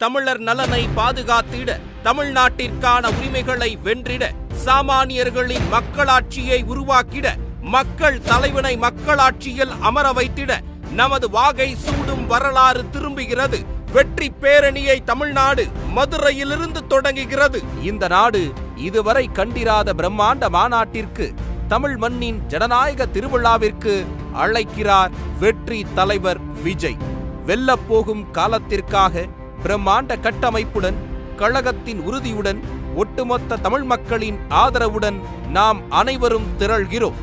தமிழர் நலனை பாதுகாத்திட, தமிழ்நாட்டிற்கான உரிமைகளை வென்றிட, சாமானியர்களின் மக்களாட்சியை உருவாக்கிட, மக்கள் தலைவனை மக்களாட்சியில் அமர வைத்திட நமது வாகை சூடும் வரலாறு திரும்புகிறது. வெற்றி பேரணியை தமிழ்நாடு மதுரையிலிருந்து தொடங்குகிறது. இந்த நாடு இதுவரை கண்டிராத பிரம்மாண்ட மாநாட்டிற்கு, தமிழ் மண்ணின் ஜனநாயக திருவிழாவிற்கு அழைக்கிறார் வெற்றி தலைவர் விஜய். வெல்லப்போகும் காலத்திற்காக பிரம்மாண்ட கட்டமைப்புடன், கழகத்தின் உறுதியுடன், ஒட்டுமொத்த தமிழ் மக்களின் ஆதரவுடன் நாம் அனைவரும் திரள்கிறோம்.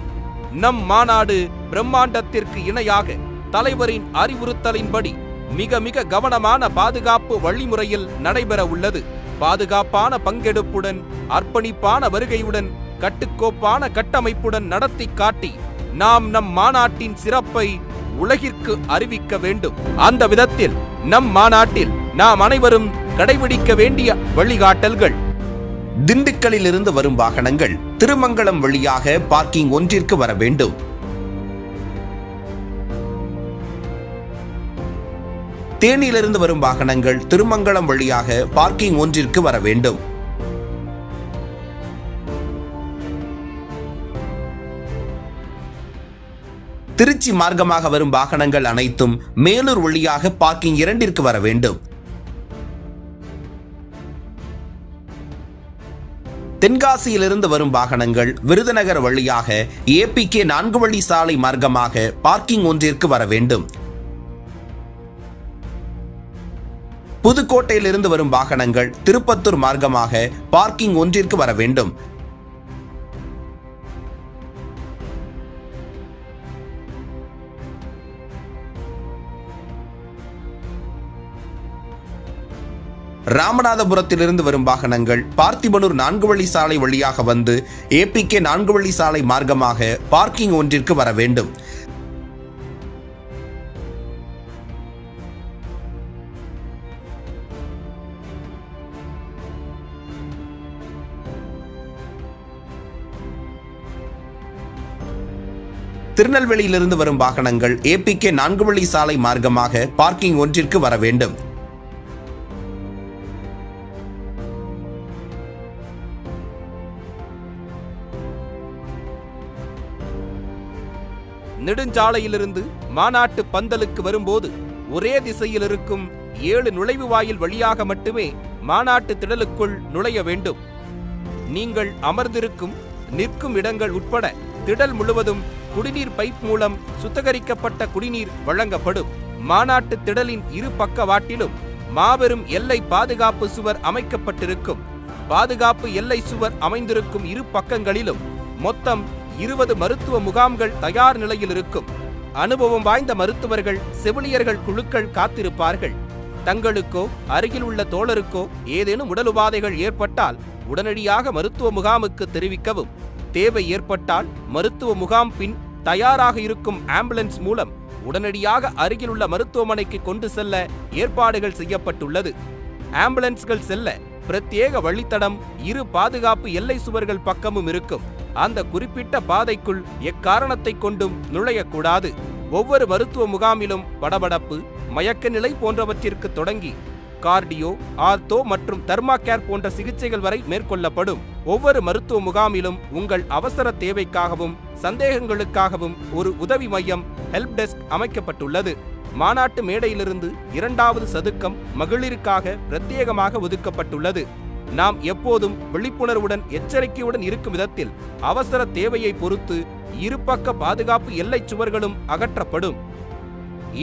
நம் மாநாடு பிரம்மாண்டத்திற்கு இணையாக தலைவரின் அறிவுறுத்தலின்படி மிக மிக கவனமான பாதுகாப்பு வழிமுறையில் நடைபெற உள்ளது. பாதுகாப்பான பங்கெடுப்புடன், அர்ப்பணிப்பான வருகையுடன், கட்டுக்கோப்பான கட்டமைப்புடன் நடத்தி காட்டி நாம் நம் மாநாட்டின் சிறப்பை உலகிற்கு அறிவிக்க வேண்டும். அந்த விதத்தில் நம் மாநாட்டில் நாம் அனைவரும் கடைபிடிக்க வேண்டிய வழிகாட்டல்கள்: திண்டுக்கல்லில் இருந்து வரும் வாகனங்கள் திருமங்கலம் வழியாக பார்க்கிங் ஒன்றிற்கு வர வேண்டும். தேனியிலிருந்து வரும் வாகனங்கள் திருமங்கலம் வழியாக பார்க்கிங் ஒன்றிற்கு வர வேண்டும். திருச்சி மார்க்கமாக வரும் வாகனங்கள் அனைத்தும் மேலூர் வழியாக பார்க்கிங் 2ற்கு வர வேண்டும். தென்காசியிலிருந்து வரும் வாகனங்கள் விருதுநகர் வழியாக APK 4 வழி சாலை மார்க்கமாக பார்க்கிங் ஒன்றிற்கு வர வேண்டும். புதுக்கோட்டையிலிருந்து வரும் வாகனங்கள் திருப்பத்தூர் மார்க்கமாக பார்க்கிங் ஒன்றிற்கு வர வேண்டும். ராமநாதபுரத்திலிருந்து வரும் வாகனங்கள் பார்த்திபனூர் 4 வழி சாலை வழியாக வந்து APK 4 வழி சாலை மார்க்கமாக பார்க்கிங் ஒன்றிற்கு வர வேண்டும். திருநெல்வேலியிலிருந்து வரும் வாகனங்கள் APK 4 வழி சாலை மார்க்கமாக பார்க்கிங் ஒன்றிற்கு வர வேண்டும். நெடுஞ்சாலையிலிருந்து மாநாட்டு பந்தலுக்கு வரும்போது ஒரே திசையில் இருக்கும் 7 நுழைவு வாயில் வழியாக மட்டுமே மாநாட்டு திடலுக்குள் நுழைய வேண்டும். நீங்கள் அமர்ந்திருக்கும், நிற்கும் இடங்கள் உட்பட திடல் முழுவதும் குடிநீர் பைப் மூலம் சுத்திகரிக்கப்பட்ட குடிநீர் வழங்கப்படும். மாநாட்டு திடலின் இரு பக்கவாட்டிலும் மாபெரும் எல்லை பாதுகாப்பு சுவர் அமைக்கப்பட்டிருக்கும். பாதுகாப்பு எல்லை சுவர் அமைந்திருக்கும் இரு பக்கங்களிலும் மொத்தம் 20 மருத்துவ முகாம்கள் தயார் நிலையில் இருக்கும். அனுபவம் வாய்ந்த மருத்துவர்கள், செவிலியர்கள் குழுக்கள் காத்திருப்பார்கள். தங்களுக்கோ அருகில் உள்ள தோழருக்கோ ஏதேனும் உடல் உபாதைகள் ஏற்பட்டால் உடனடியாக மருத்துவ முகாமுக்கு தெரிவிக்கவும். தேவை ஏற்பட்டால் மருத்துவ முகாம் பின் தயாராக இருக்கும் ஆம்புலன்ஸ் மூலம் உடனடியாக அருகில் உள்ள மருத்துவமனைக்கு கொண்டு செல்ல ஏற்பாடுகள் செய்யப்பட்டுள்ளது. ஆம்புலன்ஸ்கள் செல்ல பிரத்யேக வழித்தடம் இரு பாதுகாப்பு எல்லை சுவர்கள் பக்கமும் இருக்கும். அந்த குறிப்பிட்ட பாதைக்குள் எக்காரணத்தை கொண்டும் நுழையக்கூடாது. ஒவ்வொரு மருத்துவ முகாமிலும் படபடப்பு, மயக்க நிலை போன்றவற்றிற்கு தொடங்கி கார்டியோ, ஆர்த்தோ மற்றும் தெர்மாகேர் போன்ற சிகிச்சைகள் வரை மேற்கொள்ளப்படும். ஒவ்வொரு மருத்துவ முகாமிலும் உங்கள் அவசர தேவைக்காகவும் சந்தேகங்களுக்காகவும் ஒரு உதவி மையம், ஹெல்ப் டெஸ்க் அமைக்கப்பட்டுள்ளது. மாநாட்டு மேடையிலிருந்து 2வது சதுக்கம் மகளிருக்காக பிரத்யேகமாக ஒதுக்கப்பட்டுள்ளது. நாம் எப்போதும் விழிப்புணர்வுடன், எச்சரிக்கையுடன் இருக்கும் விதத்தில் அவசர தேவையை பொறுத்து இருபக்க பாதுகாப்பு எல்லை சுவர்களும் அகற்றப்படும்.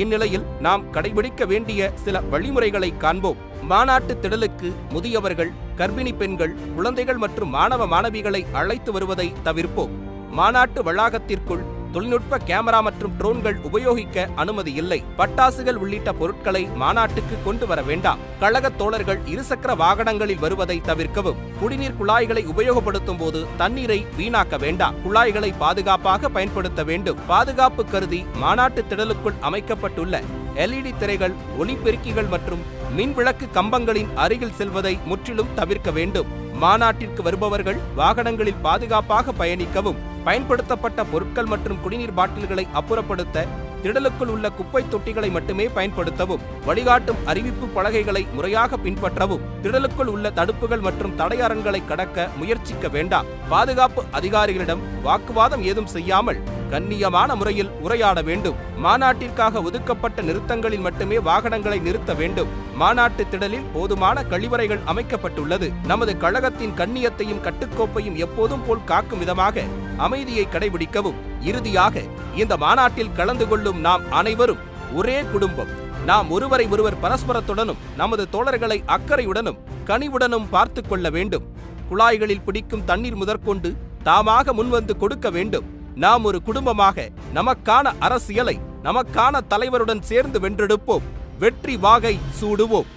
இந்நிலையில் நாம் கடைபிடிக்க வேண்டிய சில வழிமுறைகளை காண்போம். மாநாட்டு திடலுக்கு முதியவர்கள், கர்ப்பிணி பெண்கள், குழந்தைகள் மற்றும் மாணவ மாணவிகளை அழைத்து வருவதை தவிர்ப்போம். மாநாட்டு வளாகத்திற்குள் தொழில்நுட்ப கேமரா மற்றும் ட்ரோன்கள் உபயோகிக்க அனுமதி இல்லை. பட்டாசுகள் உள்ளிட்ட பொருட்களை மாநாட்டுக்கு கொண்டு வர வேண்டாம். கழக தோழர்கள் இருசக்கர வாகனங்களில் வருவதை தவிர்க்கவும். குடிநீர் குழாய்களை உபயோகப்படுத்தும் போது தண்ணீரை வீணாக்க வேண்டாம். குழாய்களை பாதுகாப்பாக பயன்படுத்த வேண்டும். பாதுகாப்பு கருதி மாநாட்டு திடலுக்குள் அமைக்கப்பட்டுள்ள LED திரைகள், ஒளிபெருக்கிகள் மற்றும் மின்விளக்கு கம்பங்களின் அருகில் செல்வதை முற்றிலும் தவிர்க்க வேண்டும். மாநாட்டிற்கு வருபவர்கள் வாகனங்களில் பாதுகாப்பாக பயணிக்கவும். பயன்படுத்தப்பட்ட பொருட்கள் மற்றும் குடிநீர் பாட்டில்களை அப்புறப்படுத்த திடலுக்குள் உள்ள குப்பை தொட்டிகளை மட்டுமே பயன்படுத்தவும், வழிகாட்டும் அறிவிப்பு பலகைகளை முறையாக பின்பற்றவும், திடலுக்குள் உள்ள தடுப்புகள் மற்றும் தடையரண்களை கடக்க முயற்சிக்க வேண்டாம். பாதுகாப்பு அதிகாரிகளிடம் வாக்குவாதம் ஏதும் செய்யாமல் கண்ணியமான முறையில் உரையாட வேண்டும். மாநாட்டிற்காக ஒதுக்கப்பட்ட நிறுத்தங்களில் மட்டுமே வாகனங்களை நிறுத்த வேண்டும். மாநாட்டு திடலில் போதுமான கழிவறைகள் அமைக்கப்பட்டுள்ளது. நமது கழகத்தின் கண்ணியத்தையும் கட்டுக்கோப்பையும் எப்போதும் போல் காக்கும் விதமாக அமைதியை கடைபிடிக்கவும். இறுதியாக, இந்த மாநாட்டில் கலந்து கொள்ளும் நாம் அனைவரும் ஒரே குடும்பம். நாம் ஒருவரை ஒருவர் பரஸ்பரத்துடனும் நமது தோழர்களை அக்கறையுடனும் கனிவுடனும் பார்த்து கொள்ள வேண்டும். குழாய்களில் பிடிக்கும் தண்ணீர் முதற்கொண்டு தாமாக முன்வந்து கொடுக்க வேண்டும். நாம் ஒரு குடும்பமாக நமக்கான அரசியலை நமக்கான தலைவருடன் சேர்ந்து வென்றெடுப்போம். வெற்றி வாகை சூடுவோம்.